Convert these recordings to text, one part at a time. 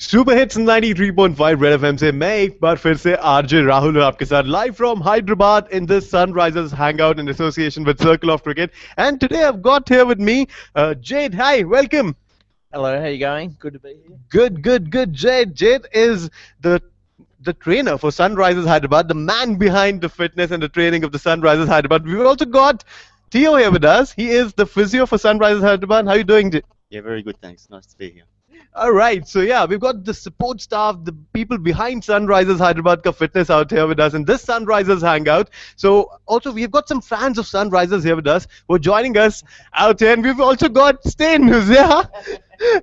Super hits 93.5 red FM से मैं एक बार फिर से आरजे राहुल आपके साथ live from Hyderabad in this Sunrisers Hangout in association with Circle of Cricket. And today I've got here with me Jade. Hi, welcome. Hello, how you going? Good to be here. Good. Jade. Jade is the trainer for Sunrisers Hyderabad, the man behind the fitness and the training of the Sunrisers Hyderabad. We've also got Theo here with us. He is the physio for Sunrisers Hyderabad. How are you doing, Jade? Yeah, very good, thanks. Nice to be here. All right, so yeah, we've got the support staff, the people behind Sunrisers Hyderabad ka fitness out here with us in this Sunrisers Hangout. So also we've got some fans of Sunrisers here with us who are joining us out here, and we've also got Stain who's here.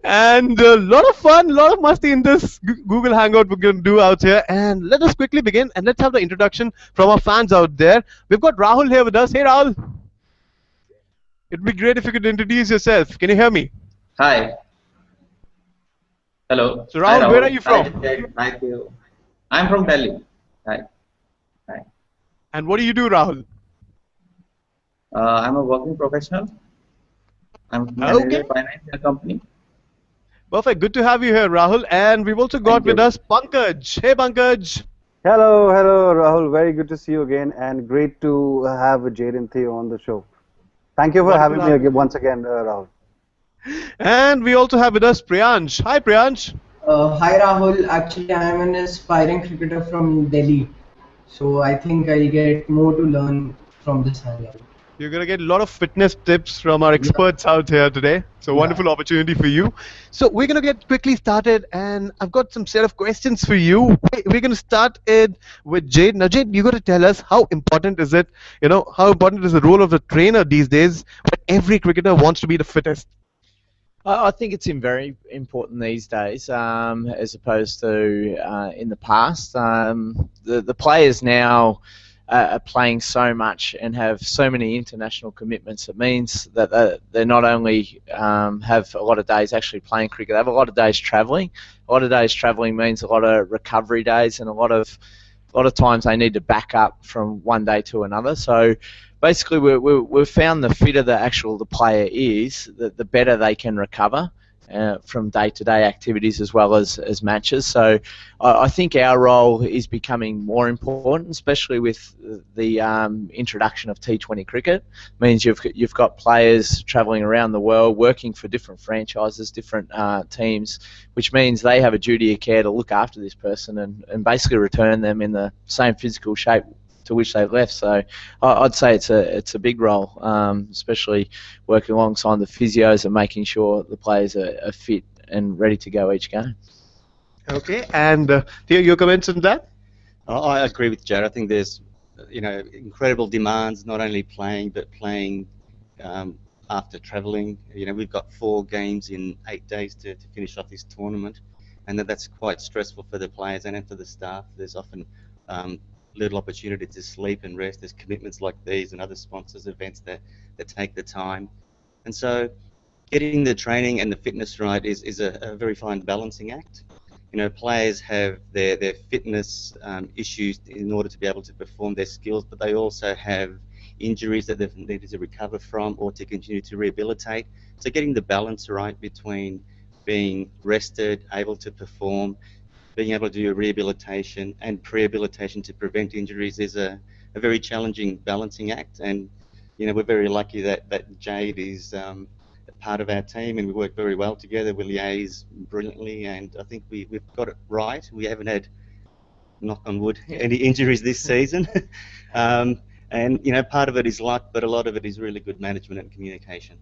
And a lot of fun, a lot of musty in this Google Hangout we're going to do out here. And let us quickly begin and let's have the introduction from our fans out there. We've got Rahul here with us. Hey Rahul. It'd be great if you could introduce yourself. Can you hear me? Hi. Hello. So Rahul, Hi, where are you from? Hi, Theo. I'm from Delhi. Hi. And what do you do, Rahul? I'm a working professional. I'm manager finance in a company. Perfect. Good to have you here, Rahul. And we've also got with us Pankaj. Hey, Pankaj. Hello, Rahul. Very good to see you again, and great to have Jade and Theo on the show. Thank you for having me again, once again, Rahul. And we also have with us Priyansh. Hi, Priyansh. Hi Rahul, actually I am an aspiring cricketer from Delhi, so I think I'll get more to learn from this hangout. You're going to get a lot of fitness tips from our experts out here today. So wonderful opportunity for you. So we're going to get quickly started, and I've got some set of questions for you. We're going to start it with Jade. Now Jade, you got to tell us how important is it, how important is the role of the trainer these days when every cricketer wants to be the fittest? I think it's very important these days, as opposed to in the past. The players now are playing so much and have so many international commitments. It means that they not only have a lot of days actually playing cricket, they have a lot of days travelling. A lot of days travelling means a lot of recovery days, and a lot of times they need to back up from one day to another. So basically, we've found the fitter the player is, the better they can recover from day-to-day activities as well as matches. So I think our role is becoming more important, especially with the introduction of T20 cricket. It means you've got players travelling around the world, working for different franchises, different teams, which means they have a duty of care to look after this person and basically return them in the same physical shape to which they left. So I'd say it's a big role, especially working alongside the physios and making sure the players are fit and ready to go each game. Okay, and Theo, your comments on that? I agree with Jared. I think there's, incredible demands, not only playing but playing after travelling. We've got 4 games in 8 days to finish off this tournament, and that's quite stressful for the players and for the staff. There's often little opportunity to sleep and rest. There's commitments like these and other sponsors events that take the time, and so getting the training and the fitness right is a very fine balancing act. Players have their fitness issues in order to be able to perform their skills, but they also have injuries that they've needed to recover from or to continue to rehabilitate. So getting the balance right between being rested, able to perform, being able to do rehabilitation and pre-rehabilitation to prevent injuries is a very challenging balancing act. And we're very lucky that Jade is part of our team, and we work very well together. We liaise brilliantly, and I think we've got it right. We haven't had, knock on wood, any injuries this season. And part of it is luck, but a lot of it is really good management and communication.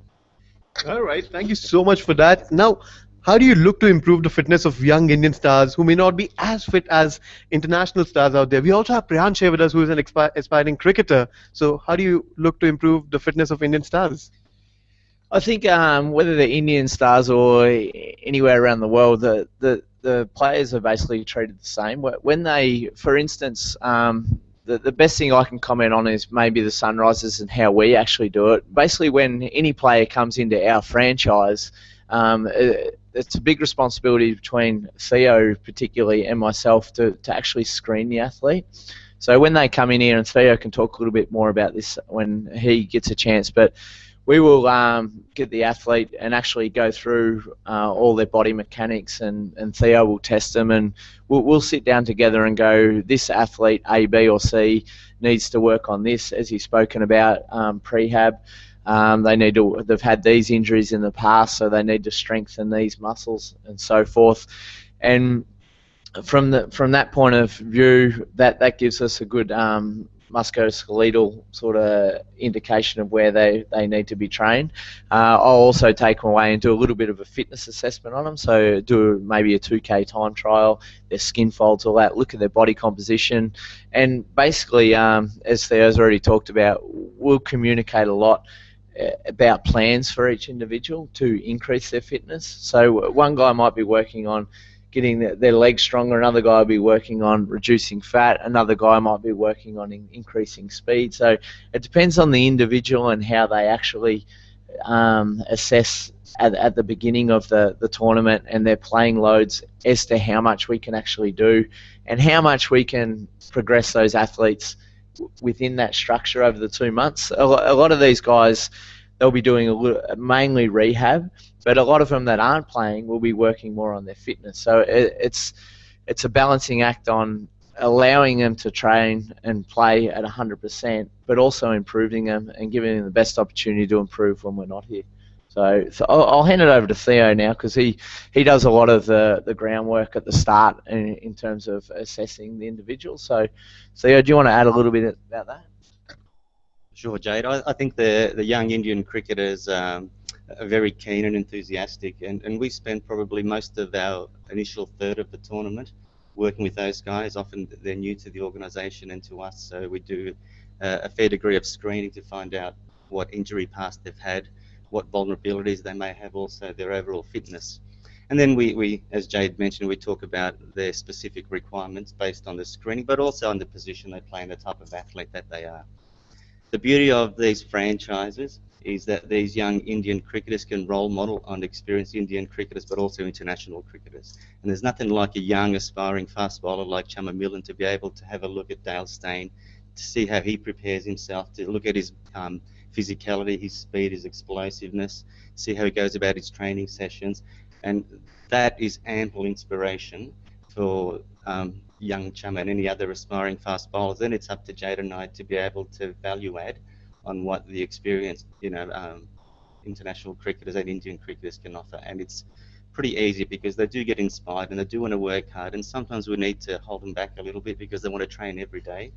All right, thank you so much for that. Now, how do you look to improve the fitness of young Indian stars who may not be as fit as international stars out there? We also have Priyansh here with us, who is an aspiring cricketer. So how do you look to improve the fitness of Indian stars? I think whether they're Indian stars or anywhere around the world, the players are basically treated the same. When they, for instance, the best thing I can comment on is maybe the Sunrisers and how we actually do it. Basically, when any player comes into our franchise, it's a big responsibility between Theo particularly and myself to actually screen the athlete. So when they come in here, and Theo can talk a little bit more about this when he gets a chance, but we will get the athlete and actually go through all their body mechanics, and Theo will test them, and we'll sit down together and go, this athlete A, B or C needs to work on this, as you've spoken about, prehab. They've had these injuries in the past, so they need to strengthen these muscles and so forth. And from that point of view, that gives us a good musculoskeletal sort of indication of where they need to be trained. I'll also take them away and do a little bit of a fitness assessment on them, so do maybe a 2K time trial, their skin folds, all that, look at their body composition, and basically, as Theo's already talked about, we'll communicate a lot about plans for each individual to increase their fitness. So one guy might be working on getting their legs stronger, another guy will be working on reducing fat, another guy might be working on increasing speed. So it depends on the individual and how they actually assess at the beginning of the tournament and their playing loads as to how much we can actually do and how much we can progress those athletes within that structure over the 2 months. A lot of these guys, they'll be doing mainly rehab, but a lot of them that aren't playing will be working more on their fitness. So it's a balancing act on allowing them to train and play at 100%, but also improving them and giving them the best opportunity to improve when we're not here. So I'll hand it over to Theo now, because he does a lot of the groundwork at the start in terms of assessing the individual. So Theo, do you want to add a little bit about that? Sure, Jade. I think the young Indian cricketers are very keen and enthusiastic, and we spend probably most of our initial third of the tournament working with those guys. Often they're new to the organisation and to us, so we do a fair degree of screening to find out what injury past they've had, what vulnerabilities they may have, also their overall fitness. And then we, as Jade mentioned, we talk about their specific requirements based on the screening, but also on the position they play and the type of athlete that they are. The beauty of these franchises is that these young Indian cricketers can role model on experienced Indian cricketers, but also international cricketers. And there's nothing like a young, aspiring fast bowler like Chama Millen to be able to have a look at Dale Steyn, to see how he prepares himself, to look at his physicality, his speed, his explosiveness, see how he goes about his training sessions. And that is ample inspiration for young Chama and any other aspiring fast bowlers. Then it's up to Jade and I to be able to value add on what the experienced, international cricketers and Indian cricketers can offer. And it's pretty easy because they do get inspired and they do want to work hard. And sometimes we need to hold them back a little bit because they want to train every day.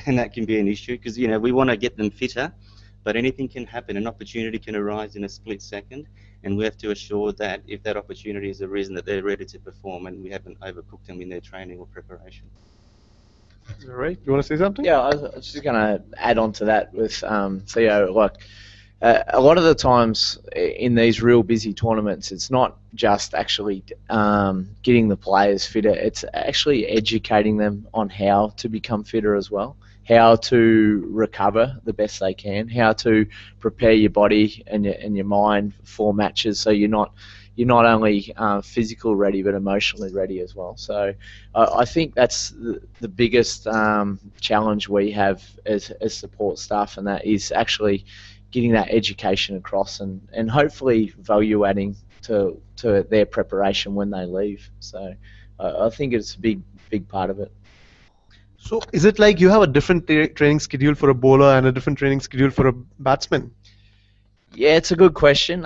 And that can be an issue because, we want to get them fitter, but anything can happen. An opportunity can arise in a split second. And we have to assure that if that opportunity has arisen, that they're ready to perform and we haven't overcooked them in their training or preparation. All right. You want to say something? Yeah, I was just going to add on to that with Theo. Like, a lot of the times in these real busy tournaments, it's not just actually getting the players fitter, it's actually educating them on how to become fitter as well, how to recover the best they can, how to prepare your body and your mind for matches, so you're not only physical ready but emotionally ready as well. So I think that's the biggest challenge we have as support staff, and that is actually getting that education across and hopefully value adding to their preparation when they leave. So I think it's a big part of it. So is it like you have a different training schedule for a bowler and a different training schedule for a batsman? Yeah, it's a good question.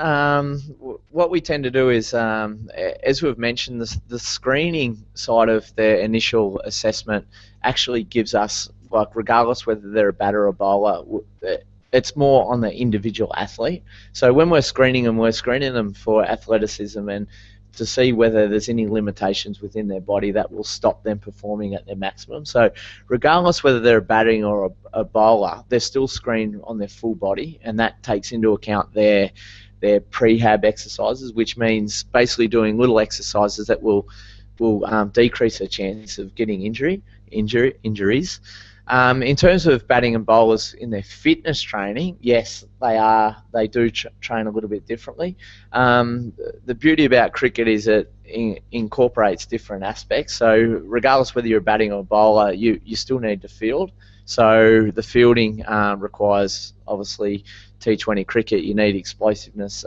What we tend to do is, as we've mentioned, the screening side of the initial assessment actually gives us, like, regardless whether they're a batter or bowler, it's more on the individual athlete. So when we're screening them for athleticism and to see whether there's any limitations within their body that will stop them performing at their maximum. So regardless whether they're a batting or a bowler, they're still screened on their full body, and that takes into account their prehab exercises, which means basically doing little exercises that will decrease the chance of getting injuries. In terms of batting and bowlers in their fitness training, yes, they do train a little bit differently. The beauty about cricket is it incorporates different aspects. So regardless whether you're a batting or a bowler, you still need to field. So the fielding requires, obviously, T20 cricket. You need explosiveness,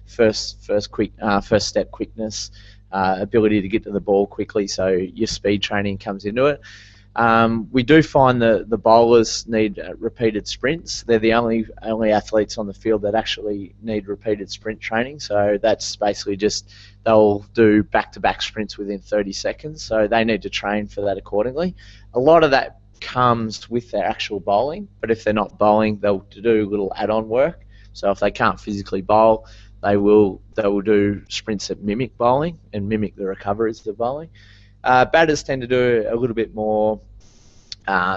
first step quickness, ability to get to the ball quickly. So your speed training comes into it. We do find that the bowlers need repeated sprints. They're the only athletes on the field that actually need repeated sprint training. So that's basically just they'll do back-to-back sprints within 30 seconds. So they need to train for that accordingly. A lot of that comes with their actual bowling, but if they're not bowling, they'll do little add-on work. So if they can't physically bowl, they will do sprints that mimic bowling and mimic the recoveries of bowling. Batters tend to do a little bit more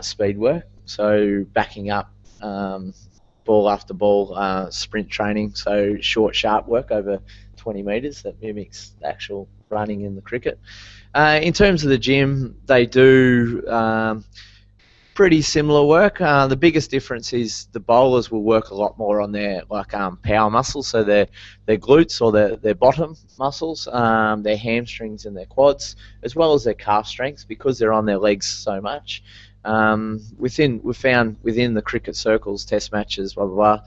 speed work, so backing up ball after ball sprint training, so short, sharp work over 20 metres that mimics the actual running in the cricket. In terms of the gym, they do pretty similar work. The biggest difference is the bowlers will work a lot more on their power muscles, so their glutes or their bottom muscles, their hamstrings and their quads, as well as their calf strengths, because they're on their legs so much. We've found within the cricket circles, test matches, blah blah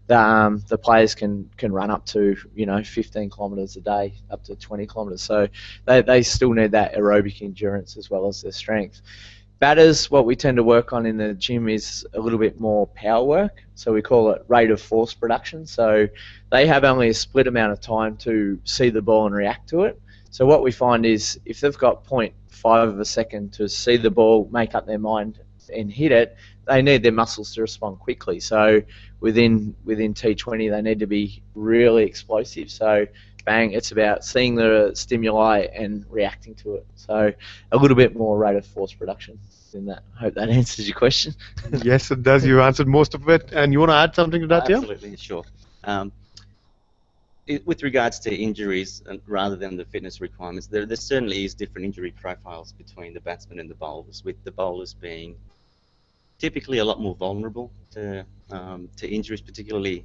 blah, the players can run up to 15 kilometres a day, up to 20 kilometres. So they still need that aerobic endurance as well as their strength. Batters, what we tend to work on in the gym is a little bit more power work, so we call it rate of force production. So they have only a split amount of time to see the ball and react to it. So what we find is if they've got 0.5 of a second to see the ball, make up their mind and hit it, they need their muscles to respond quickly. So within T20, they need to be really explosive. So bang, it's about seeing the stimuli and reacting to it. So a little bit more rate of force production than that. I hope that answers your question. Yes, it does. You answered most of it. And you want to add something to that, Theo? Absolutely, sure. With regards to injuries, rather than the fitness requirements, there certainly is different injury profiles between the batsmen and the bowlers, with the bowlers being typically a lot more vulnerable to injuries, particularly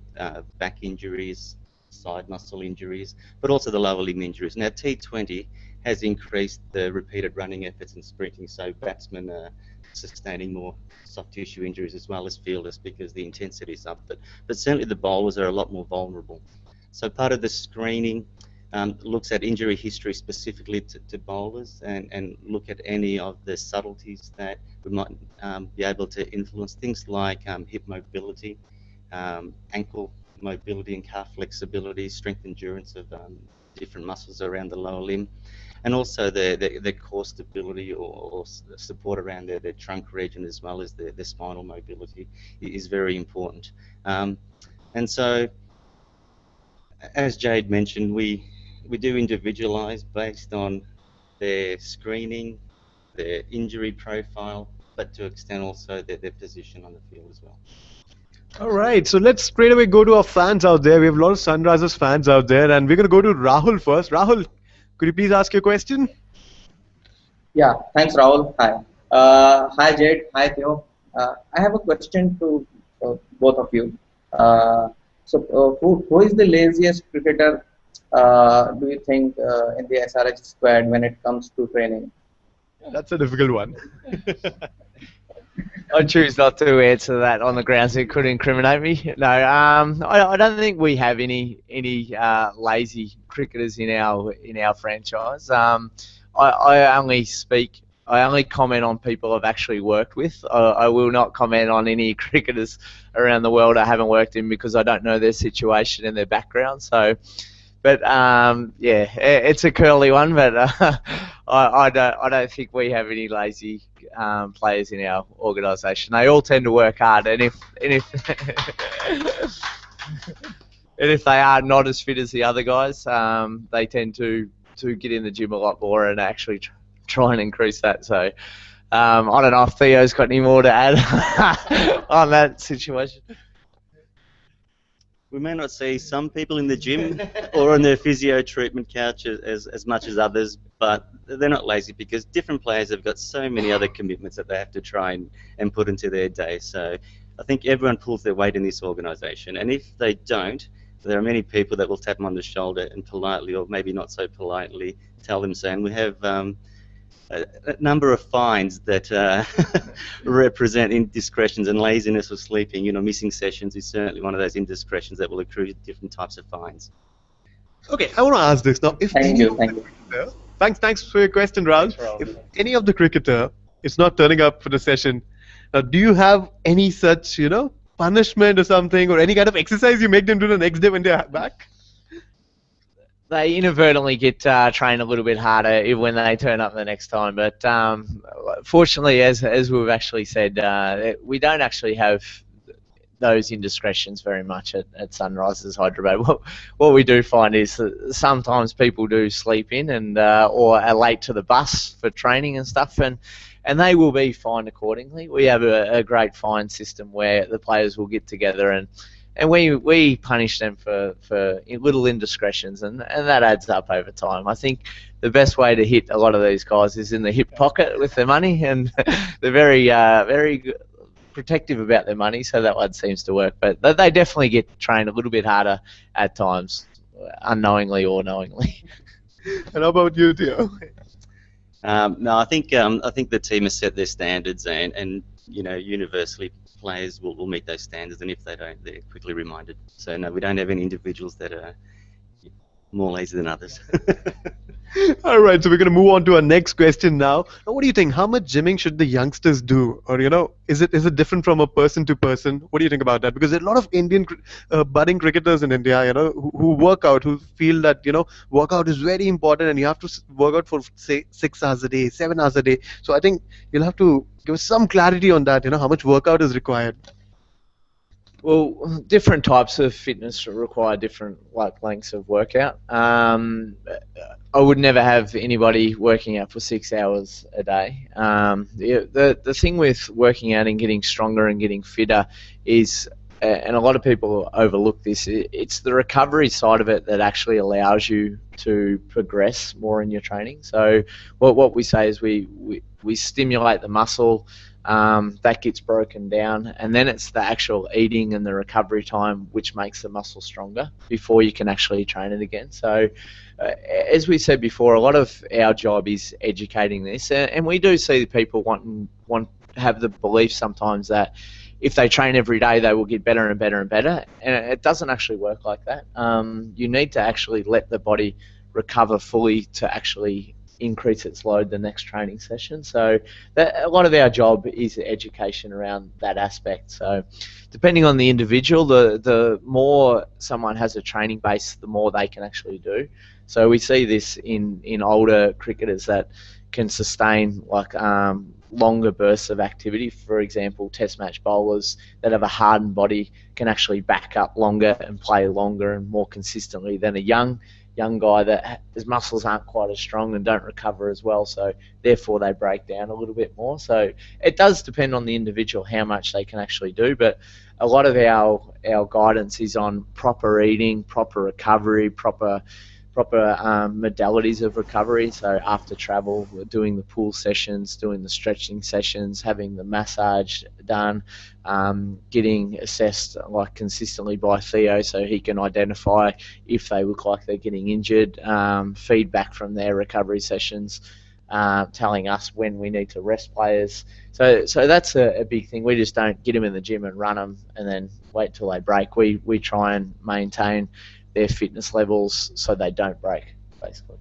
back injuries, side muscle injuries, but also the lower limb injuries. Now, T20 has increased the repeated running efforts and sprinting, so batsmen are sustaining more soft tissue injuries as well as fielders because the intensity is up. But certainly the bowlers are a lot more vulnerable. So part of the screening looks at injury history specifically to bowlers and look at any of the subtleties that we might be able to influence, things like hip mobility, ankle mobility and calf flexibility, strength endurance of different muscles around the lower limb, and also the core stability or support around their trunk region, as well as their spinal mobility is very important. And so, as Jade mentioned, we do individualise based on their screening, their injury profile, but to extend also their position on the field as well. All right, so let's straight away go to our fans out there. We have a lot of Sunrisers fans out there, and we're going to go to Rahul first. Rahul, could you please ask your question? Yeah, thanks, Rahul. Hi. Hi, Jade. Hi, Theo. I have a question to both of you. Who is the laziest cricketer, do you think, in the SRH squad when it comes to training? That's a difficult one. I choose not to answer that on the grounds it could incriminate me. No, I don't think we have any lazy cricketers in our franchise. I only comment on people I've actually worked with. I will not comment on any cricketers around the world I haven't worked in because I don't know their situation and their background. So, but yeah, it's a curly one. But I don't think we have any lazy players in our organisation. They all tend to work hard, and if and if they are not as fit as the other guys, they tend to get in the gym a lot more and actually try and increase that. So I don't know if Theo's got any more to add on that situation. We may not see some people in the gym or on their physio treatment couch as much as others, but they're not lazy because different players have got so many other commitments that they have to try and put into their day. So I think everyone pulls their weight in this organisation, and if they don't, there are many people that will tap them on the shoulder and politely, or maybe not so politely, tell them, saying, we have a number of fines that represent indiscretions and laziness or sleeping. Missing sessions is certainly one of those indiscretions that will accrue different types of fines. Okay, I want to ask this now. If Thank any you. of Thank the you. cricketer, thanks for your question, Rahul. Thanks, Rahul. If any of the cricketer is not turning up for the session, now do you have any such, punishment or something, or any kind of exercise you make them do the next day when they're back? They inadvertently get trained a little bit harder when they turn up the next time. But fortunately, as we've actually said, we don't actually have those indiscretions very much at Sunrisers Hyderabad. What we do find is that sometimes people do sleep in and or are late to the bus for training and stuff, and they will be fined accordingly. We have a great fine system where the players will get together and we punish them for little indiscretions, and that adds up over time. I think the best way to hit a lot of these guys is in the hip pocket with their money, and they're very protective about their money, so that one seems to work. But they definitely get trained a little bit harder at times, unknowingly or knowingly. And how about you, Theo? No, I think the team has set their standards, and universally players will meet those standards, and if they don't, they're quickly reminded. So no, we don't have any individuals that are more lazy than others. All right, so we're going to move on to our next question now. Now, what do you think? How much gymming should the youngsters do? Or, is it different from a person to person? What do you think about that? Because there are a lot of Indian budding cricketers in India, who work out, who feel that, workout is very important and you have to work out for, say, 6 hours a day, 7 hours a day. So I think you'll have to give us some clarity on that, how much workout is required. Well, different types of fitness require different lengths of workout. I would never have anybody working out for 6 hours a day. The thing with working out and getting stronger and getting fitter is, and a lot of people overlook this, it's the recovery side of it that actually allows you to progress more in your training. So what we say is we stimulate the muscle, that gets broken down, and then it's the actual eating and the recovery time which makes the muscle stronger before you can actually train it again. So as we said before, a lot of our job is educating this, and we do see people have the belief sometimes that if they train every day they will get better and better and better, and it doesn't actually work like that. You need to actually let the body recover fully to actually increase its load the next training session. So a lot of our job is education around that aspect. So depending on the individual, the more someone has a training base, the more they can actually do. So we see this in older cricketers that can sustain longer bursts of activity. For example, test match bowlers that have a hardened body can actually back up longer and play longer and more consistently than a young guy that his muscles aren't quite as strong and don't recover as well, so therefore they break down a little bit more. So it does depend on the individual how much they can actually do, but a lot of our guidance is on proper eating, proper recovery, proper modalities of recovery. So after travel, we're doing the pool sessions, doing the stretching sessions, having the massage done, getting assessed consistently by Theo so he can identify if they look like they're getting injured, feedback from their recovery sessions, telling us when we need to rest players. So that's a big thing. We just don't get them in the gym and run them and then wait till they break. We try and maintain their fitness levels so they don't break, basically.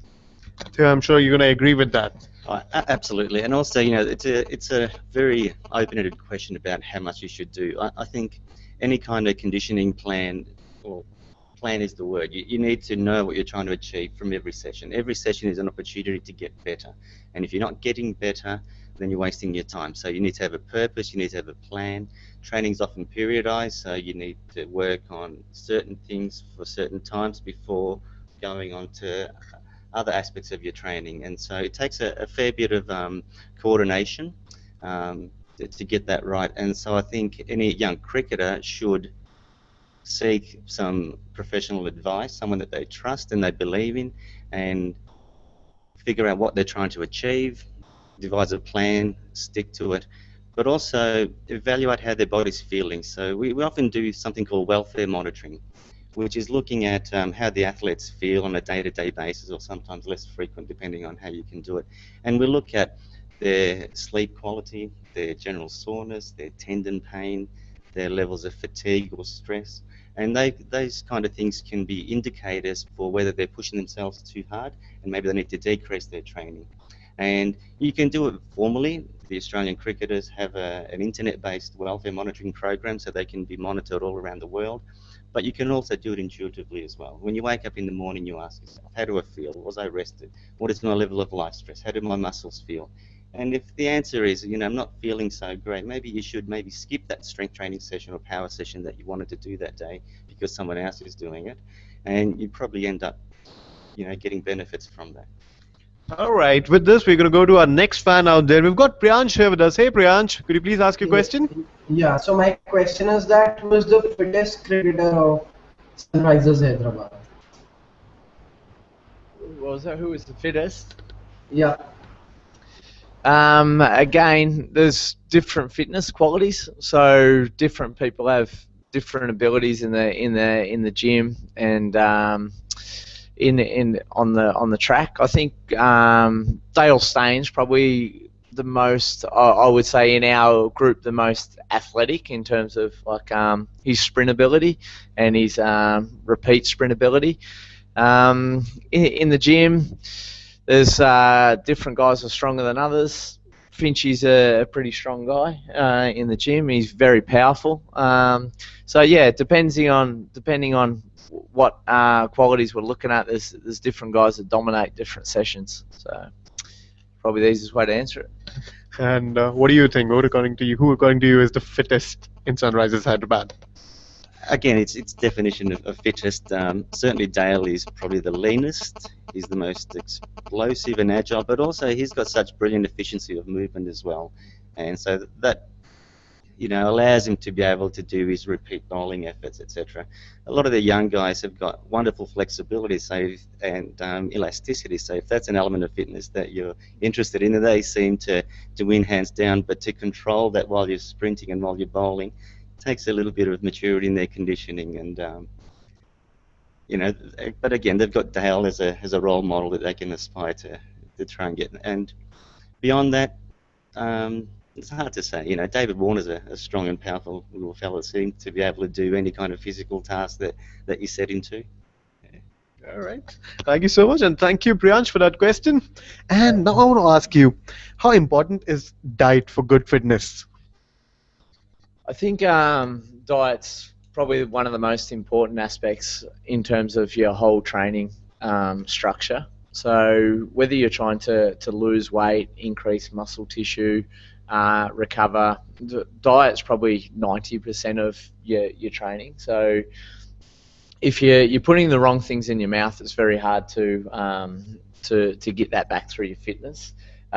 Yeah, I'm sure you're going to agree with that. Absolutely, and also, it's a very open-ended question about how much you should do. I think any kind of conditioning plan, or plan is the word, you need to know what you're trying to achieve from every session. Every session is an opportunity to get better, and if you're not getting better, then you're wasting your time. So you need to have a purpose, you need to have a plan. Training's often periodized, so you need to work on certain things for certain times before going on to other aspects of your training. And so it takes a fair bit of coordination to get that right. And so I think any young cricketer should seek some professional advice, someone that they trust and they believe in, and figure out what they're trying to achieve, devise a plan, stick to it, but also evaluate how their body's feeling. So we often do something called welfare monitoring, which is looking at how the athletes feel on a day-to-day basis, or sometimes less frequent, depending on how you can do it. And we look at their sleep quality, their general soreness, their tendon pain, their levels of fatigue or stress. And those kind of things can be indicators for whether they're pushing themselves too hard and maybe they need to decrease their training. And you can do it formally. The Australian cricketers have an internet-based welfare monitoring program, so they can be monitored all around the world. But you can also do it intuitively as well. When you wake up in the morning, you ask yourself, how do I feel? Was I rested? What is my level of life stress? How do my muscles feel? And if the answer is, I'm not feeling so great, maybe you should skip that strength training session or power session that you wanted to do that day because someone else is doing it. And you probably end up, getting benefits from that. All right, with this, we're going to go to our next fan out there. We've got Priyansh here with us. Hey, Priyansh, could you please ask your question? Yeah, so my question is that who is the fittest cricketer of Sunrisers Hyderabad? What was that? Who was the fittest? Yeah. Again, there's different fitness qualities, so different people have different abilities in the gym and on the track. I think Dale Staines probably the most, I would say, in our group, the most athletic in terms of his sprint ability and his repeat sprint ability. In the gym, there's different guys who are stronger than others. Finchy's a pretty strong guy in the gym. He's very powerful. So yeah, depending on what qualities we're looking at, there's different guys that dominate different sessions. So probably the easiest way to answer it. And what do you think? Who according to you is the fittest in Sunrisers Hyderabad? Again, it's definition of fittest. Certainly Dale is probably the leanest. He's the most explosive and agile, but also he's got such brilliant efficiency of movement as well. And so that allows him to be able to do his repeat bowling efforts, etc. A lot of the young guys have got wonderful flexibility and elasticity. So if that's an element of fitness that you're interested in, they seem to win hands down. But to control that while you're sprinting and while you're bowling takes a little bit of maturity in their conditioning, and but again, they've got Dale as a role model that they can aspire to try and get. And beyond that, it's hard to say. David Warner's a strong and powerful little fella, seems to be able to do any kind of physical task that you set him to. All right. Thank you so much, and thank you, Priyansh, for that question. And now I want to ask you, how important is diet for good fitness? I think diet's probably one of the most important aspects in terms of your whole training structure. So whether you're trying to lose weight, increase muscle tissue, recover, diet's probably 90% of your training. So if you're putting the wrong things in your mouth, it's very hard to get that back through your fitness.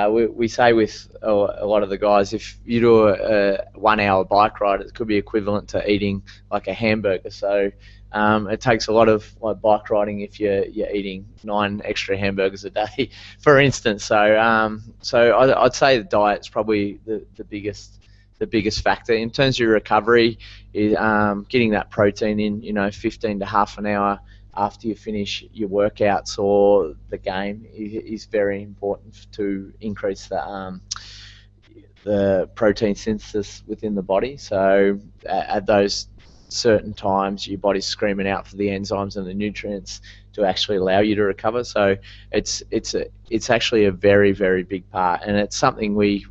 We say with a lot of the guys, if you do a 1 hour bike ride, it could be equivalent to eating like a hamburger. So it takes a lot of bike riding if you're eating 9 extra hamburgers a day, for instance. So I'd say the diet's probably the biggest factor in terms of your recovery. Is getting that protein in 15 to half an hour after you finish your workouts or the game is very important to increase the protein synthesis within the body. So at those certain times, your body's screaming out for the enzymes and the nutrients to actually allow you to recover. So it's actually a very, very big part, and it's something we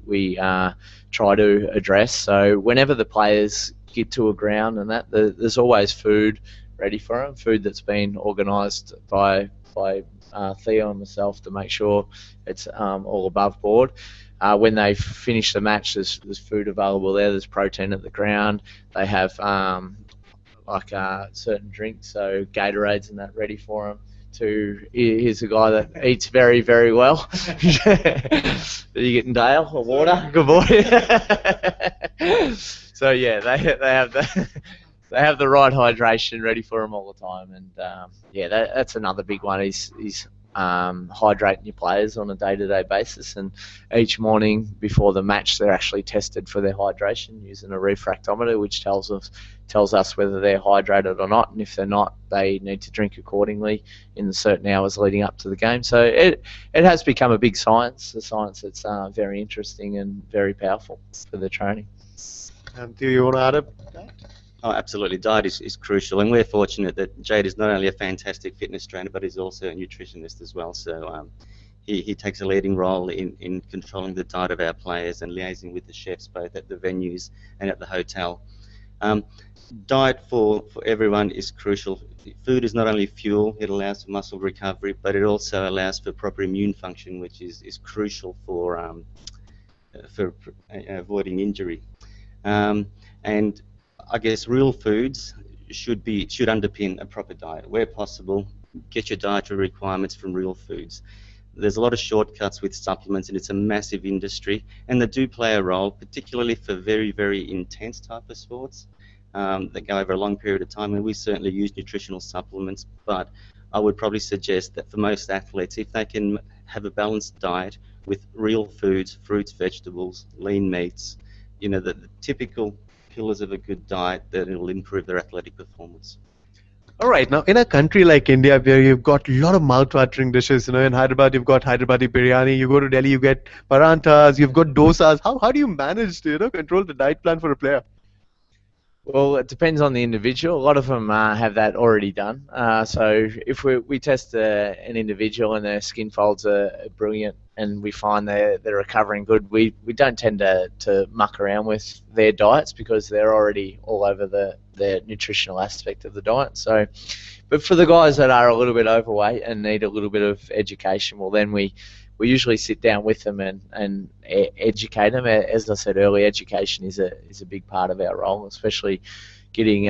try to address. So whenever the players get to a ground and there's always food ready for them, food that's been organised by Theo and myself to make sure it's all above board. When they finish the match, there's food available there. There's protein at the ground. They have certain drinks, so Gatorades and that ready for them. Here's a guy that eats very, very well. Are you getting Dale or water? Good boy. So yeah, they have the right hydration ready for him all the time, and that's another big one. He's hydrating your players on a day-to-day basis, and each morning before the match they're actually tested for their hydration using a refractometer, which tells us whether they're hydrated or not, and if they're not, they need to drink accordingly in the certain hours leading up to the game. So it has become a big science, a science that's very interesting and very powerful for the training. Do you want to add up? Oh, absolutely. Diet is crucial, and we're fortunate that Jade is not only a fantastic fitness trainer, but he's also a nutritionist as well. So he takes a leading role in controlling the diet of our players and liaising with the chefs both at the venues and at the hotel. Diet for everyone is crucial. Food is not only fuel, it allows for muscle recovery, but it also allows for proper immune function, which is crucial for avoiding injury. And I guess real foods should underpin a proper diet. Where possible, get your dietary requirements from real foods. There's a lot of shortcuts with supplements, and it's a massive industry, and they do play a role, particularly for very, very intense type of sports that go over a long period of time. And we certainly use nutritional supplements, but I would probably suggest that for most athletes, if they can have a balanced diet with real foods, fruits, vegetables, lean meats, the typical pillars of a good diet, that it will improve their athletic performance. All right, now in a country like India where you've got a lot of mouth-watering dishes, in Hyderabad you've got Hyderabadi biryani, you go to Delhi you get paranthas, you've got dosas. How do you manage to control the diet plan for a player? Well, it depends on the individual. A lot of them have that already done. So if we test an individual and their skin folds are brilliant and we find they're recovering good, we don't tend to muck around with their diets because they're already all over the nutritional aspect of the diet. So, but for the guys that are a little bit overweight and need a little bit of education, well then we usually sit down with them and educate them. As I said earlier, education is a big part of our role, especially getting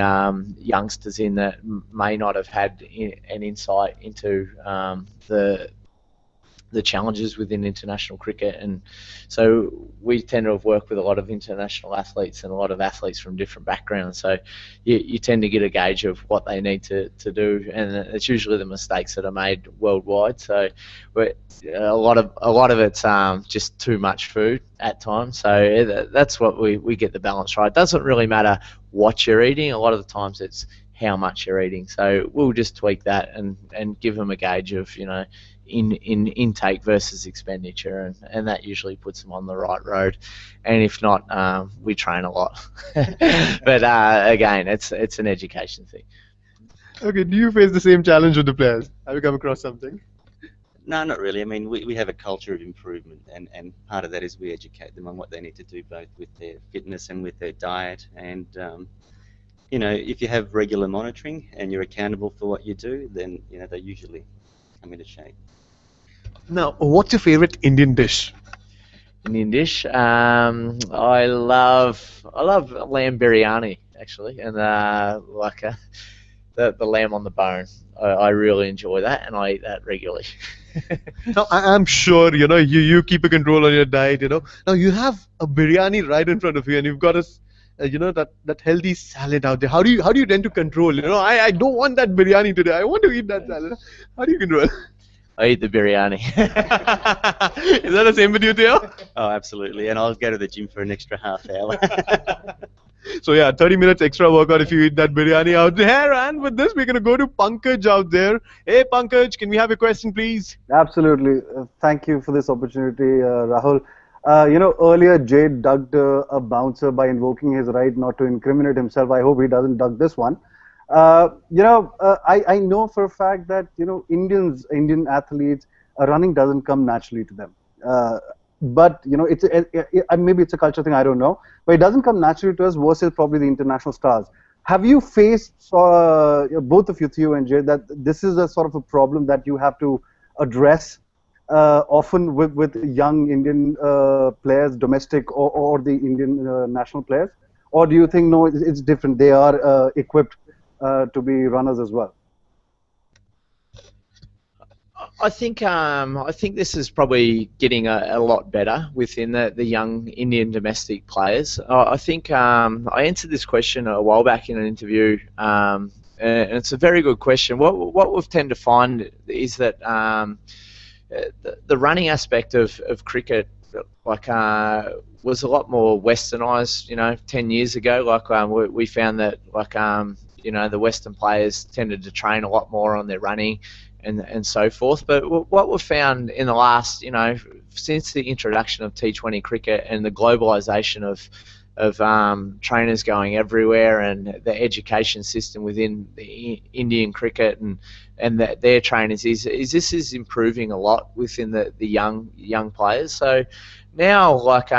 youngsters in that may not have had an insight into the challenges within international cricket. And so we tend to have worked with a lot of international athletes and a lot of athletes from different backgrounds. So you tend to get a gauge of what they need to do, and it's usually the mistakes that are made worldwide. So a lot of it's just too much food at times. So that's what we get the balance right. It doesn't really matter what you're eating. A lot of the times it's how much you're eating. So we'll just tweak that and give them a gauge of in intake versus expenditure, and that usually puts them on the right road. And if not, we train a lot. But again, it's an education thing. Okay, do you face the same challenge with the players? Have you come across something? No, not really. I mean, we have a culture of improvement, and part of that is we educate them on what they need to do both with their fitness and with their diet. And if you have regular monitoring and you're accountable for what you do, then they usually come into shape. Now, what's your favorite Indian dish? Indian dish, I love lamb biryani actually, and the lamb on the bone. I really enjoy that, and I eat that regularly. Now, I'm sure you keep a control on your diet. Now you have a biryani right in front of you, and you've got that healthy salad out there. How do you tend to control? I don't want that biryani today. I want to eat that salad. How do you control? I eat the biryani. Is that the same with you, Theo? Oh, absolutely. And I'll go to the gym for an extra half hour. So yeah, 30 minutes extra workout if you eat that biryani out there. And with this, we're going to go to Pankaj out there. Hey, Pankaj, can we have a question, please? Absolutely. Thank you for this opportunity, Rahul. Earlier Jade ducked a bouncer by invoking his right not to incriminate himself. I hope he doesn't duck this one. I know for a fact that Indian athletes, running doesn't come naturally to them. But maybe it's a culture thing, I don't know. But it doesn't come naturally to us versus probably the international stars. Have you faced, both of you, Theo and Jade, that this is a sort of a problem that you have to address often with young Indian players, domestic or the Indian national players? Or do you think, no, it's different, they are equipped to be runners as well? I think this is probably getting a lot better within the young Indian domestic players. I think I answered this question a while back in an interview and it's a very good question. What we've tend to find is that the running aspect of cricket, like, was a lot more westernized, 10 years ago. Like, we found that, like, the Western players tended to train a lot more on their running and so forth. But what we've found in the last, since the introduction of T20 cricket and the globalization of trainers going everywhere, and the education system within the Indian cricket and their trainers is this is improving a lot within the young players. So now, like,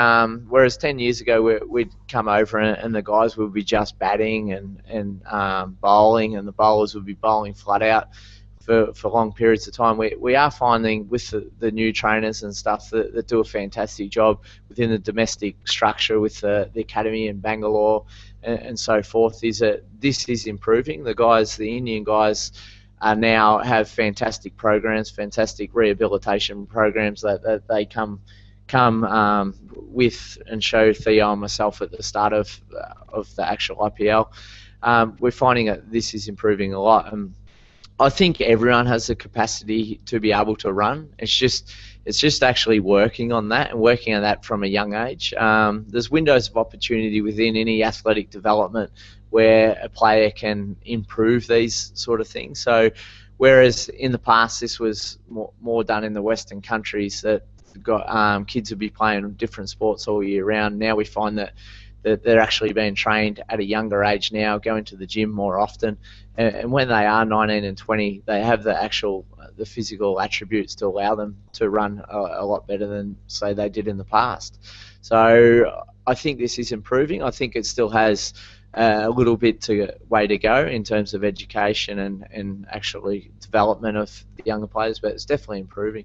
whereas 10 years ago we'd come over and the guys would be just batting and bowling, and the bowlers would be bowling flat out for long periods of time, we are finding with the new trainers and stuff that do a fantastic job within the domestic structure with the academy in Bangalore and so forth, is that this is improving. The Indian guys now have fantastic programs, fantastic rehabilitation programs that they come with and show Theo and myself at the start of the actual IPL. We're finding that this is improving a lot. I think everyone has the capacity to be able to run. It's just actually working on that, and working on that from a young age. There's windows of opportunity within any athletic development where a player can improve these sort of things. So whereas in the past this was more done in the Western countries, that got kids would be playing different sports all year round, now we find that they're actually being trained at a younger age now, going to the gym more often, and when they are 19 and 20, they have the physical attributes to allow them to run a lot better than, say, they did in the past. So I think this is improving. I think it still has a little bit way to go in terms of education and actually development of the younger players, but it's definitely improving.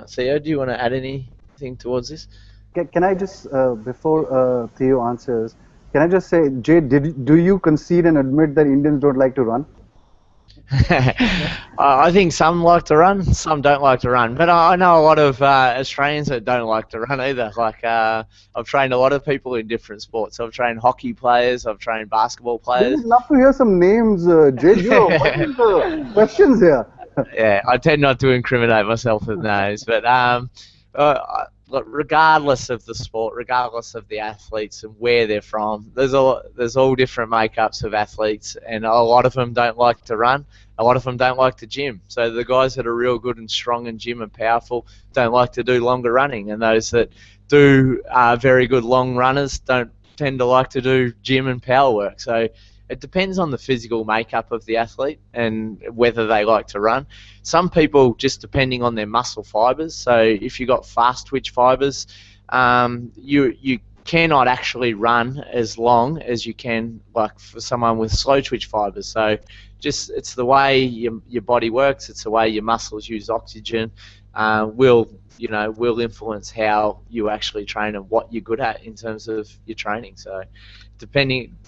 Theo, do you want to add anything towards this? Can I just, before Theo answers, can I just say, Jade, do you concede and admit that Indians don't like to run? I think some like to run, some don't like to run. But I know a lot of Australians that don't like to run either. Like, I've trained a lot of people in different sports. I've trained hockey players, I've trained basketball players. I'd love to hear some names, Jade. What are the questions here? Yeah, I tend not to incriminate myself with names, but look, regardless of the sport, regardless of the athletes and where they're from, there's all different makeups of athletes, and a lot of them don't like to run. A lot of them don't like to gym. So the guys that are real good and strong in gym and powerful don't like to do longer running, and those that do very good long runners don't tend to like to do gym and power work. So it depends on the physical makeup of the athlete and whether they like to run. Some people, just depending on their muscle fibers, so if you've got fast twitch fibers, you cannot actually run as long as you can, like, for someone with slow twitch fibers. So just, it's the way your body works, it's the way your muscles use oxygen, will influence how you actually train and what you're good at in terms of your training. So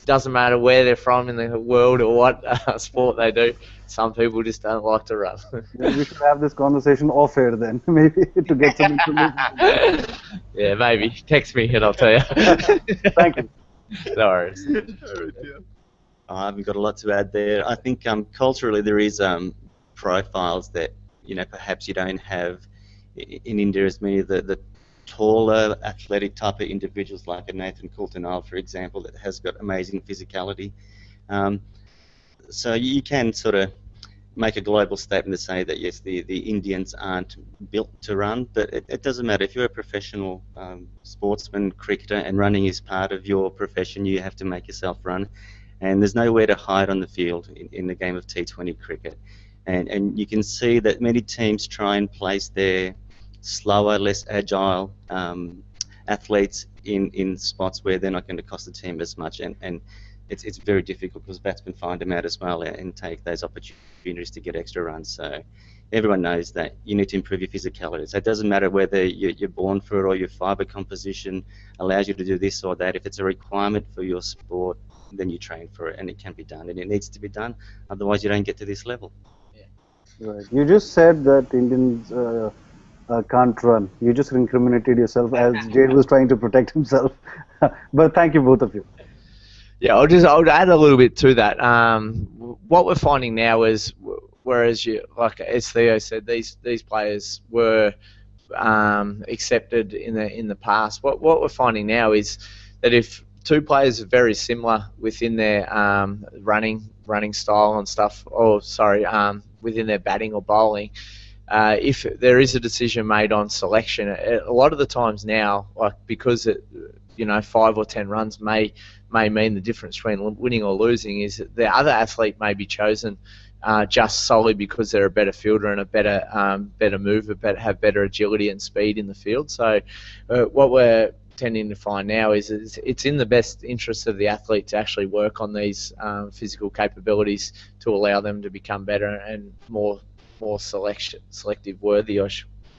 doesn't matter where they're from in the world or what sport they do, some people just don't like to run. Yeah, we should have this conversation off air then, maybe, to get some information. Yeah, maybe. Text me and I'll tell you. Thank you. No worries. I haven't got a lot to add there. I think culturally there is profiles that perhaps you don't have in India, as many of the taller, athletic type of individuals like a Nathan Coulter-Nile, for example, that has got amazing physicality. So you can sort of make a global statement to say that yes, the Indians aren't built to run, but it doesn't matter. If you're a professional sportsman, cricketer, and running is part of your profession, you have to make yourself run. And there's nowhere to hide on the field in the game of T20 cricket. And you can see that many teams try and place their slower, less agile athletes in spots where they're not going to cost the team as much, and it's very difficult because batsmen find them out as well and take those opportunities to get extra runs. So everyone knows that you need to improve your physicality. So it doesn't matter whether you're born for it or your fibre composition allows you to do this or that. If it's a requirement for your sport, then you train for it, and it can be done, and it needs to be done. Otherwise, you don't get to this level. Right. You just said that Indians can't run. You just incriminated yourself as Jade was trying to protect himself. But thank you, both of you. Yeah, I'll add a little bit to that. What we're finding now is, whereas as Theo said, these players were accepted in the past. What we're finding now is that if two players are very similar within their running style and stuff, or sorry, within their batting or bowling, if there is a decision made on selection, a lot of the times now, because 5 or 10 runs may mean the difference between winning or losing, is that the other athlete may be chosen just solely because they're a better fielder and a better mover, but have better agility and speed in the field. So what we're tending to find now is it's in the best interest of the athlete to actually work on these physical capabilities to allow them to become better and more selective worthy,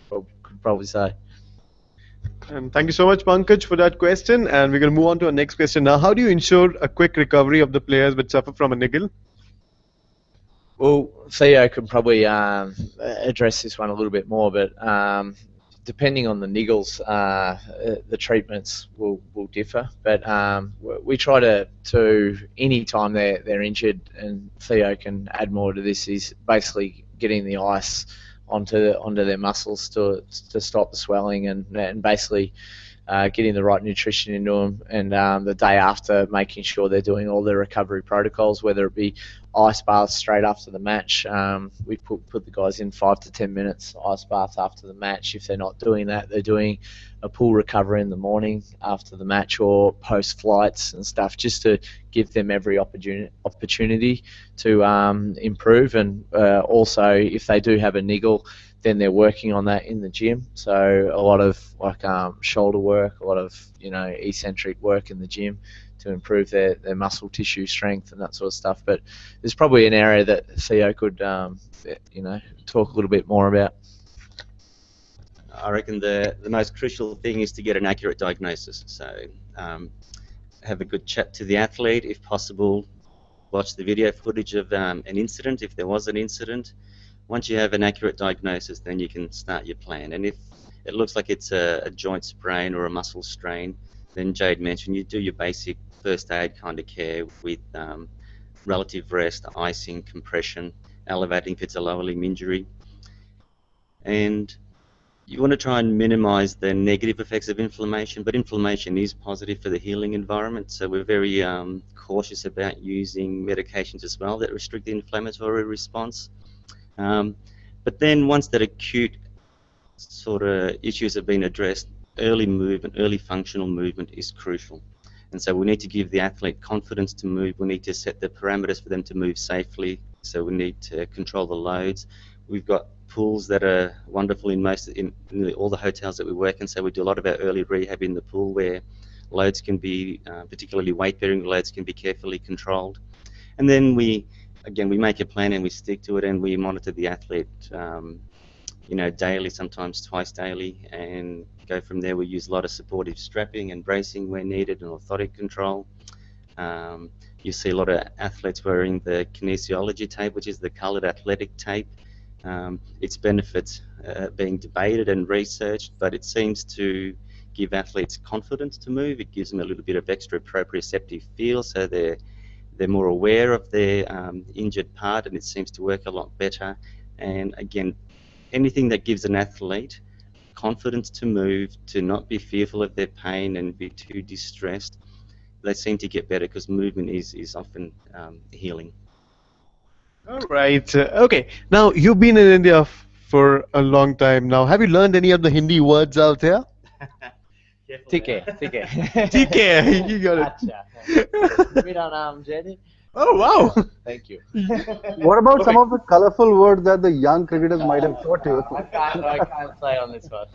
could probably say. And thank you so much, Pankaj, for that question. And we're going to move on to our next question now. How do you ensure a quick recovery of the players which suffer from a niggle? Well, Theo could probably address this one a little bit more, but depending on the niggles, the treatments will differ. But we try to any time they're injured, and Theo can add more to this, is basically getting the ice onto their muscles to stop the swelling, and basically getting the right nutrition into them, and the day after making sure they're doing all their recovery protocols, whether it be ice baths straight after the match. We put the guys in 5 to 10 minutes ice baths after the match. If they're not doing that, they're doing a pool recovery in the morning after the match or post flights and stuff, just to give them every opportunity to improve. And also, if they do have a niggle, then they're working on that in the gym. So a lot of shoulder work, a lot of eccentric work in the gym to improve their muscle tissue strength and that sort of stuff. But there's probably an area that Theo could talk a little bit more about. I reckon the most crucial thing is to get an accurate diagnosis. So have a good chat to the athlete, if possible. Watch the video footage of an incident, if there was an incident. Once you have an accurate diagnosis, then you can start your plan. And if it looks like it's a joint sprain or a muscle strain, then Jade mentioned you do your basic first aid kind of care with relative rest, icing, compression, elevating if it's a lower limb injury. And you want to try and minimize the negative effects of inflammation, but inflammation is positive for the healing environment, so we're very cautious about using medications as well that restrict the inflammatory response. But then once that acute sort of issues have been addressed, early movement, early functional movement is crucial. And so we need to give the athlete confidence to move. We need to set the parameters for them to move safely. So we need to control the loads. We've got pools that are wonderful in nearly all the hotels that we work in. So we do a lot of our early rehab in the pool, where loads can be, particularly weight-bearing loads, can be carefully controlled. And then we make a plan and we stick to it, and we monitor the athlete, daily, sometimes twice daily, and go from there. We use a lot of supportive strapping and bracing where needed, and orthotic control. You see a lot of athletes wearing the kinesiology tape, which is the coloured athletic tape. Its benefits being debated and researched, but it seems to give athletes confidence to move. It gives them a little bit of extra proprioceptive feel, so they're more aware of their injured part, and it seems to work a lot better. And again, anything that gives an athlete confidence to move, to not be fearful of their pain and be too distressed, they seem to get better, because movement is often healing. All right. Okay. Now, you've been in India for a long time now. Have you learned any of the Hindi words out there? TK. TK. You got it. Jade. Oh, wow. Thank you. What about some of the colorful words that the young cricketers might have taught you? I can't say on this one.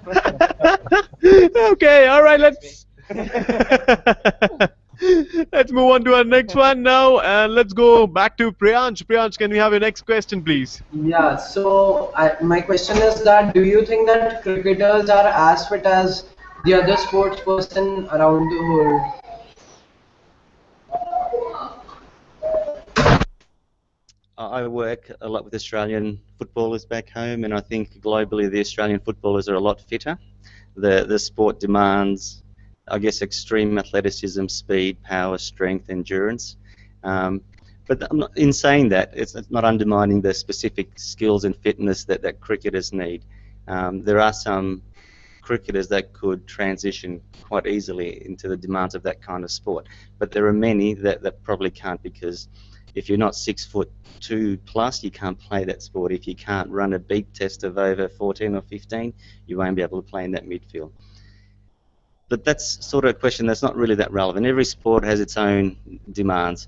Okay. All right. Let's move on to our next one now, and let's go back to Priyansh. Priyansh, can we have your next question, please? Yeah, so my question is that, do you think that cricketers are as fit as the other sports person around the world? I work a lot with Australian footballers back home, and I think globally the Australian footballers are a lot fitter. The sport demands I guess, extreme athleticism, speed, power, strength, endurance. But in saying that, it's not undermining the specific skills and fitness that cricketers need. There are some cricketers that could transition quite easily into the demands of that kind of sport, but there are many that probably can't, because if you're not 6'2" plus, you can't play that sport. If you can't run a beat test of over 14 or 15, you won't be able to play in that midfield. But that's sort of a question that's not really that relevant. Every sport has its own demands.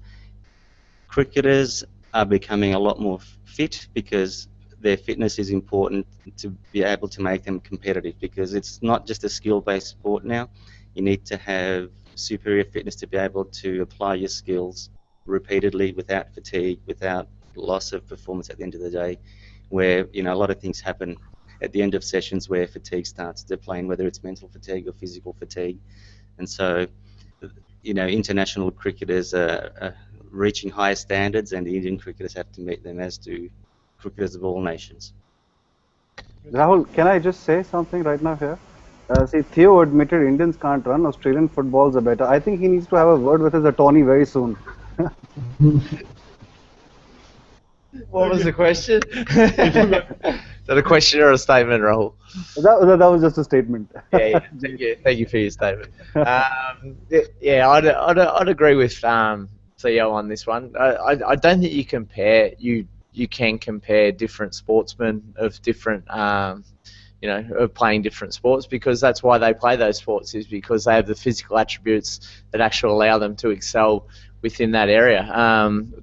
Cricketers are becoming a lot more fit because their fitness is important to be able to make them competitive, because it's not just a skill-based sport now. You need to have superior fitness to be able to apply your skills repeatedly without fatigue, without loss of performance at the end of the day, where a lot of things happen at the end of sessions where fatigue starts to play, whether it's mental fatigue or physical fatigue. And so, international cricketers are reaching higher standards, and the Indian cricketers have to meet them, as do cricketers of all nations. Rahul, can I just say something right now here? See, Theo admitted Indians can't run. Australian footballs are better. I think he needs to have a word with his attorney very soon. What was the question? Is that a question or a statement, Rahul? That was just a statement. Yeah. Thank you for your statement. I'd agree with Theo on this one. I don't think you can compare different sportsmen of different of playing different sports, because that's why they play those sports, is because they have the physical attributes that actually allow them to excel within that area.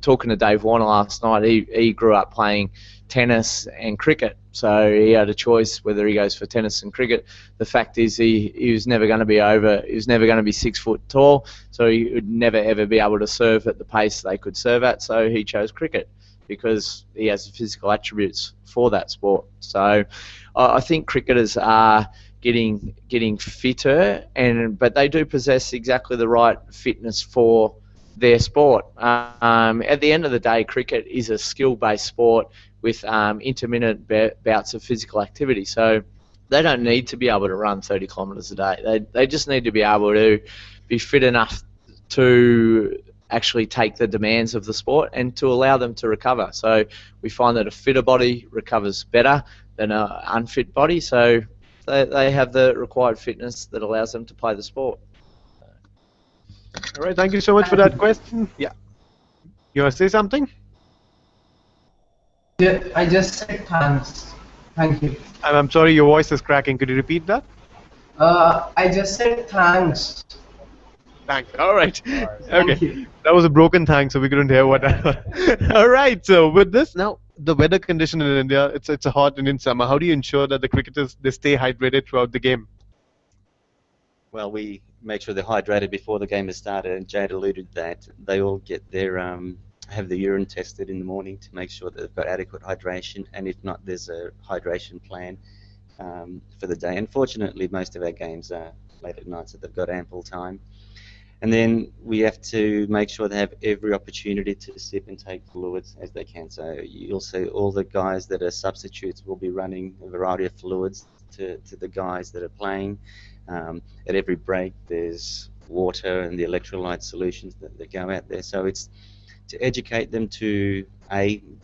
Talking to Dave Warner last night, he grew up playing tennis and cricket, so he had a choice whether he goes for tennis and cricket. The fact is he was never going to be he was never going to be 6 foot tall, so he would never ever be able to serve at the pace they could serve at, so he chose cricket because he has the physical attributes for that sport. So I think cricketers are getting fitter, but they do possess exactly the right fitness for their sport. At the end of the day, cricket is a skill-based sport with intermittent bouts of physical activity. So they don't need to be able to run 30 kilometres a day. They just need to be able to be fit enough to actually take the demands of the sport and to allow them to recover. So we find that a fitter body recovers better than an unfit body. So they have the required fitness that allows them to play the sport. All right, thank you so much for that question. Yeah. You want to say something? Yeah, I just said thanks. Thank you. I'm sorry, your voice is cracking. Could you repeat that? I just said thanks. Thanks. All right. Thank Okay. you. That was a broken thanks, so we couldn't hear what. All right. So with this, now the weather condition in India, it's a hot Indian summer. How do you ensure that the cricketers they stay hydrated throughout the game? Well, we make sure they're hydrated before the game has started, and Jade alluded that they all get their have the urine tested in the morning to make sure that they've got adequate hydration, and if not, there's a hydration plan for the day. Unfortunately, most of our games are late at night, so they've got ample time. And then we have to make sure they have every opportunity to sip and take fluids as they can. So you'll see all the guys that are substitutes will be running a variety of fluids to the guys that are playing. At every break there's water and the electrolyte solutions that go out there. So it's to educate them to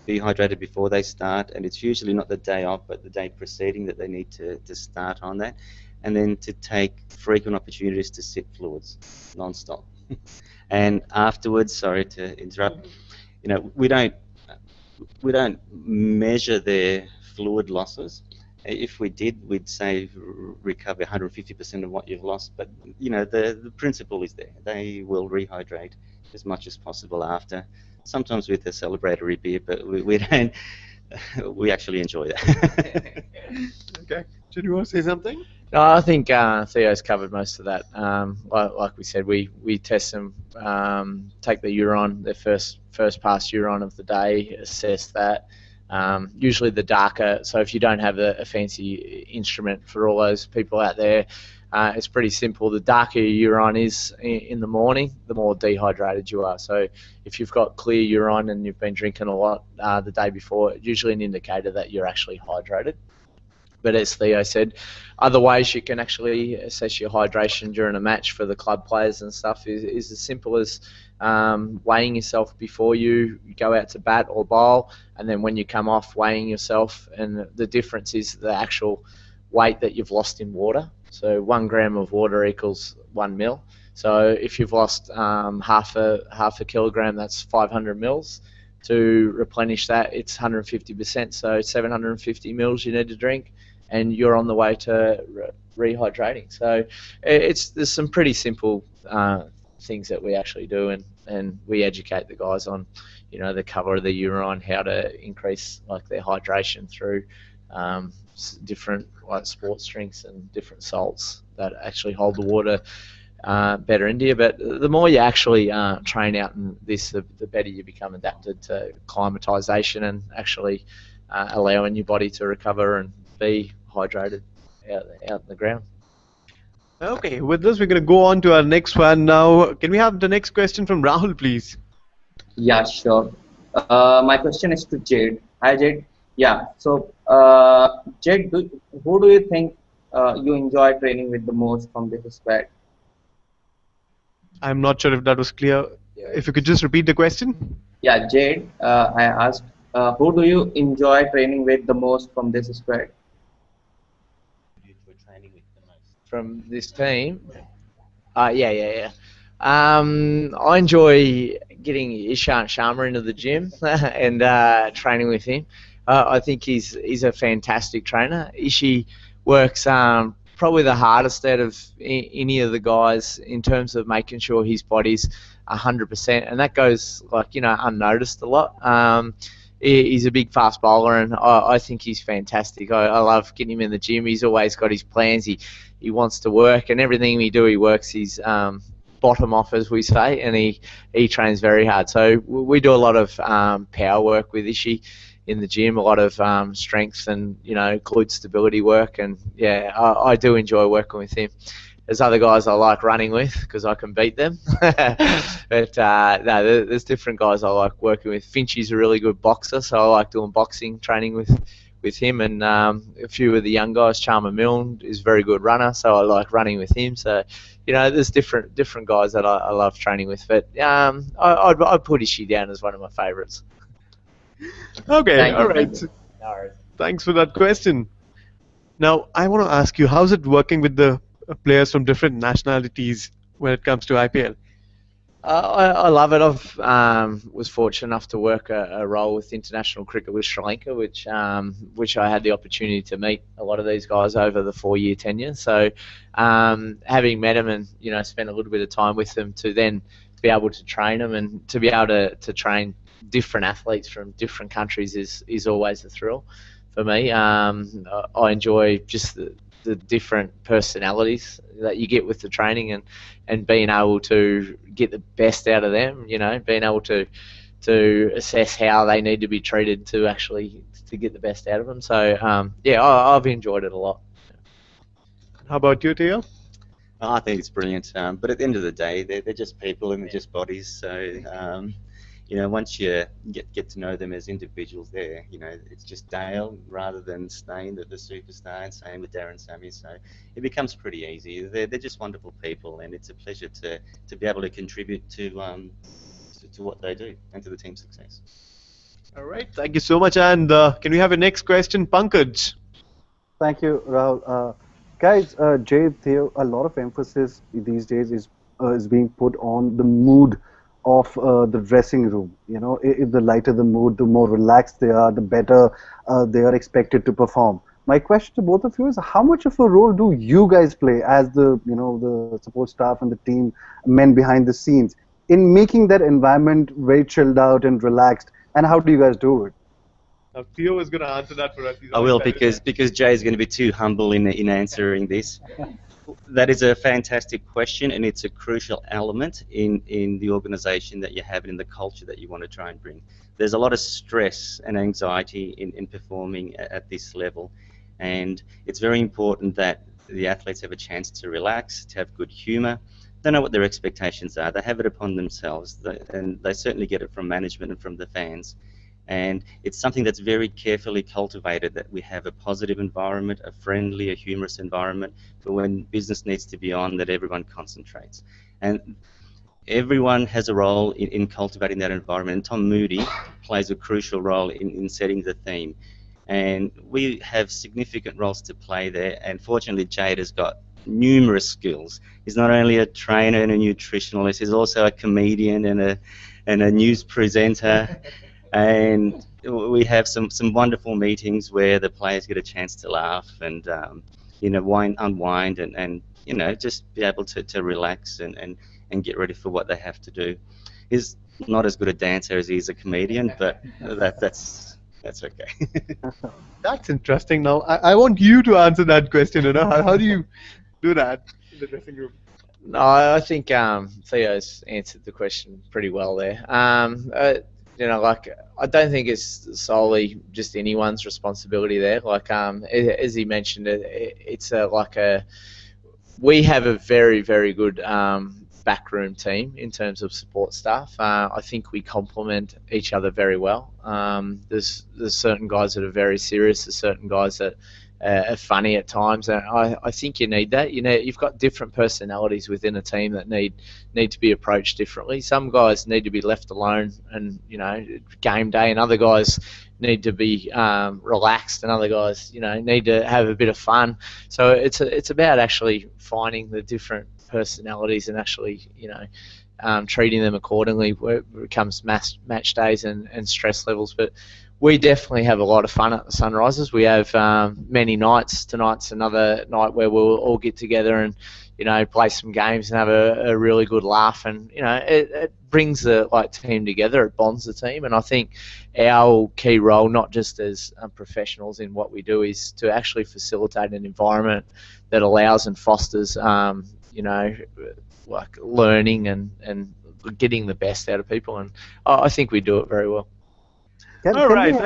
be hydrated before they start, and it's usually not the day off but the day preceding that they need to start on that. And then to take frequent opportunities to sip fluids non-stop. And afterwards, sorry to interrupt, we don't measure their fluid losses. If we did, we'd say recover 150% of what you've lost. But the principle is there. They will rehydrate as much as possible after. Sometimes with a celebratory beer, but we don't. We actually enjoy that. Okay. Did you want to say something? No, I think Theo's covered most of that. Like we said, we test them, take the urine, their first pass urine of the day, assess that. Usually the darker, so if you don't have a fancy instrument for all those people out there, it's pretty simple. The darker your urine is in the morning, the more dehydrated you are. So if you've got clear urine and you've been drinking a lot the day before, it's usually an indicator that you're actually hydrated. But as Theo said, other ways you can actually assess your hydration during a match for the club players and stuff is as simple as weighing yourself before you go out to bat or bowl, and then when you come off, weighing yourself. And the difference is the actual weight that you've lost in water. So 1 gram of water equals 1 mil. So if you've lost half a kilogram, that's 500 mils. To replenish that, it's 150%. So 750 mils you need to drink, and you're on the way to rehydrating. So there's some pretty simple things that we actually do, and we educate the guys on, the colour of the urine, how to increase like their hydration through different like sports drinks and different salts that actually hold the water better into you. But the more you actually train out in this, the better you become adapted to climatisation and actually allowing your body to recover and be hydrated out in the ground. Okay, with this we're going to go on to our next one now. Can we have the next question from Rahul, please? Yeah, sure. My question is to Jade. Hi, Jade. Yeah. So, Jade, who do you think you enjoy training with the most from this squad? I'm not sure if that was clear. If you could just repeat the question. Yeah, Jade. I asked, who do you enjoy training with the most from this squad? From this team? Yeah. I enjoy getting Ishant Sharma into the gym and training with him. I think he's a fantastic trainer. Ishi works probably the hardest out of any of the guys in terms of making sure his body's 100%, and that goes unnoticed a lot. He's a big fast bowler, and I think he's fantastic. I love getting him in the gym. He's always got his plans. He wants to work, and everything we do, he works his bottom off, as we say, and he trains very hard. So we do a lot of power work with Ishi in the gym, a lot of strength and glute stability work, and yeah, I do enjoy working with him. There's other guys I like running with because I can beat them, but no, there's different guys I like working with. Finchy's a really good boxer, so I like doing boxing training with him, and a few of the young guys. Charmer Milne is a very good runner, so I like running with him. So there's different guys that I love training with, but I'd put Ishi down as one of my favourites. Okay, all right. Thanks for that question. Now, I want to ask you, how's it working with the players from different nationalities when it comes to IPL? I love it. I've was fortunate enough to work a role with international cricket with Sri Lanka, which I had the opportunity to meet a lot of these guys over the 4-year tenure. So having met them and spent a little bit of time with them to then be able to train them and to be able to train different athletes from different countries is always a thrill for me. I enjoy just the different personalities that you get with the training and being able to get the best out of them, being able to assess how they need to be treated to actually to get the best out of them. So yeah, I've enjoyed it a lot. How about you, Theo? I think it's brilliant, but at the end of the day, they're just people and they're just bodies. So once you get to know them as individuals, it's just Dale rather than Stain, the superstar, and same with Darren Sammy. So it becomes pretty easy. They're just wonderful people, and it's a pleasure to be able to contribute to what they do and to the team's success. All right, thank you so much. And can we have a next question, Pankaj? Thank you, Rahul. Guys, Jade, Theo, a lot of emphasis these days is being put on the mood of the dressing room. If the lighter the mood, the more relaxed they are, the better they are expected to perform. My question to both of you is, how much of a role do you guys play as the support staff and the team men behind the scenes in making that environment very chilled out and relaxed, and how do you guys do it? Now, Theo is going to answer that for us. I will, because Jay is going to be too humble in answering this. That is a fantastic question, and it's a crucial element in the organisation that you have and in the culture that you want to try and bring. There's a lot of stress and anxiety in performing at this level, and it's very important that the athletes have a chance to relax, to have good humour. They know what their expectations are. They have it upon themselves, and they certainly get it from management and from the fans. And it's something that's very carefully cultivated, that we have a positive environment, a friendly, a humorous environment, but when business needs to be on, that everyone concentrates. And everyone has a role in cultivating that environment, and Tom Moody plays a crucial role in setting the theme. And we have significant roles to play there, and fortunately Jade has got numerous skills. He's not only a trainer and a nutritionalist, he's also a comedian and a news presenter. And we have some wonderful meetings where the players get a chance to laugh and unwind and just be able to relax and get ready for what they have to do. He's not as good a dancer as he is a comedian, but that's okay. That's interesting. Now, I want you to answer that question. How do you do that in the dressing room? No, I think Theo's answered the question pretty well there. I don't think it's solely just anyone's responsibility there. As he mentioned, we have a very, very good backroom team in terms of support staff. I think we complement each other very well. There's certain guys that are very serious. There's certain guys that are funny at times, and I think you need that. You've got different personalities within a team that need to be approached differently. Some guys need to be left alone and game day, and other guys need to be relaxed, and other guys need to have a bit of fun. So it's about actually finding the different personalities and actually treating them accordingly when it comes match days and stress levels. But we definitely have a lot of fun at the Sunrisers. We have many nights. Tonight's another night where we'll all get together and play some games and have a really good laugh. And it brings the team together. It bonds the team. And I think our key role, not just as professionals in what we do, is to actually facilitate an environment that allows and fosters learning and getting the best out of people. And I think we do it very well. Thank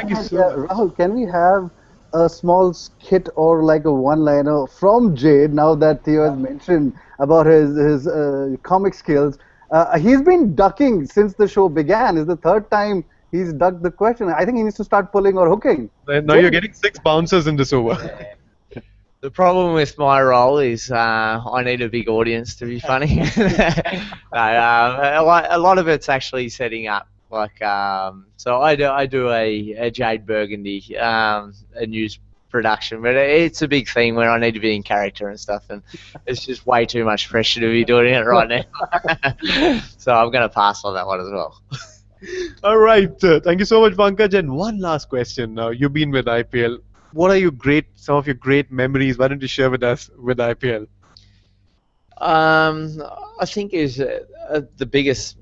you so much. Rahul, can we have a small skit or a one-liner from Jade now that Theo has mentioned about his comic skills? He's been ducking since the show began. It's the third time he's ducked the question. I think he needs to start pulling or hooking. Now you're getting 6 bouncers in this over. The problem with my role is I need a big audience to be funny. A lot of it's actually setting up. So I do a Jade Burgundy a news production, but it's a big thing where I need to be in character and stuff, and it's just way too much pressure to be doing it right now. So I'm going to pass on that one as well. All right, thank you so much, Pankaj. And one last question. Now you've been with IPL. What are some of your great memories? Why don't you share with us with IPL? I think is the biggest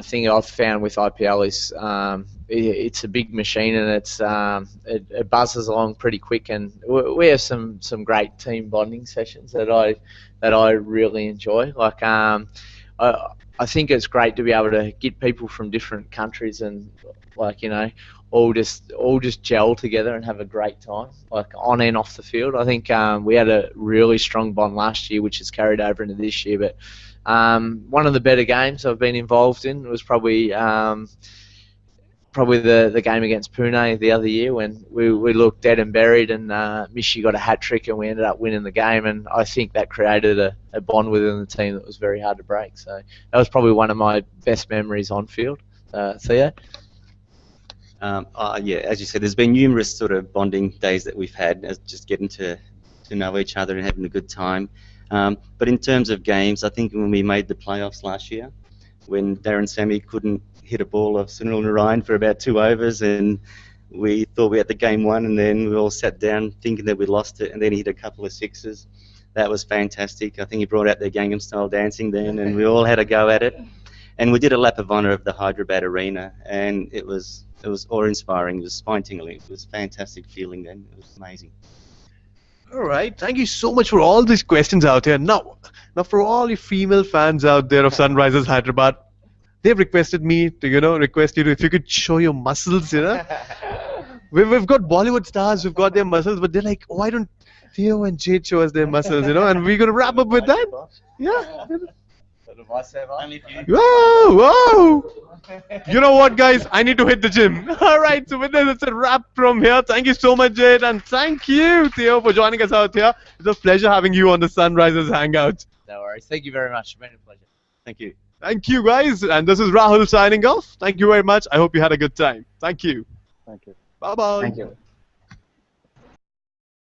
thing I've found with IPL is it's a big machine, and it buzzes along pretty quick, and we have some great team bonding sessions that I really enjoy. I think it's great to be able to get people from different countries and all just gel together and have a great time, on and off the field. I think we had a really strong bond last year, which has carried over into this year. But one of the better games I've been involved in was probably the game against Pune the other year, when we looked dead and buried, and Mishi got a hat-trick and we ended up winning the game, and I think that created a bond within the team that was very hard to break. So that was probably one of my best memories on field. Theo? Yeah, as you said, there's been numerous sort of bonding days that we've had, as just getting to know each other and having a good time. But in terms of games, I think when we made the playoffs last year, when Darren Sammy couldn't hit a ball of Sunil Narayan for about 2 overs, and we thought we had the game won, and then we all sat down thinking that we lost it, and then he hit a couple of sixes. That was fantastic. I think he brought out the Gangnam style dancing then, and we all had a go at it. And we did a lap of honour of the Hyderabad arena, and it was awe-inspiring. It was spine-tingling. It was a fantastic feeling then. It was amazing. All right, thank you so much for all these questions out here. Now for all you female fans out there of Sunrisers Hyderabad, they've requested me to, request you to, if you could show your muscles, We've got Bollywood stars who've got their muscles, but they're like, why don't Theo and Jade show us their muscles, and we're going to wrap up with that. Yeah. Only if you. Whoa, whoa! You know what, guys? I need to hit the gym. All right, so with this, it's a wrap from here. Thank you so much, Jade, and thank you, Theo, for joining us out here. It's a pleasure having you on the Sunrisers Hangout. No worries. Thank you very much. It's been a pleasure. Thank you. Thank you, guys, and this is Rahul signing off. Thank you very much. I hope you had a good time. Thank you. Thank you. Bye-bye. Thank you.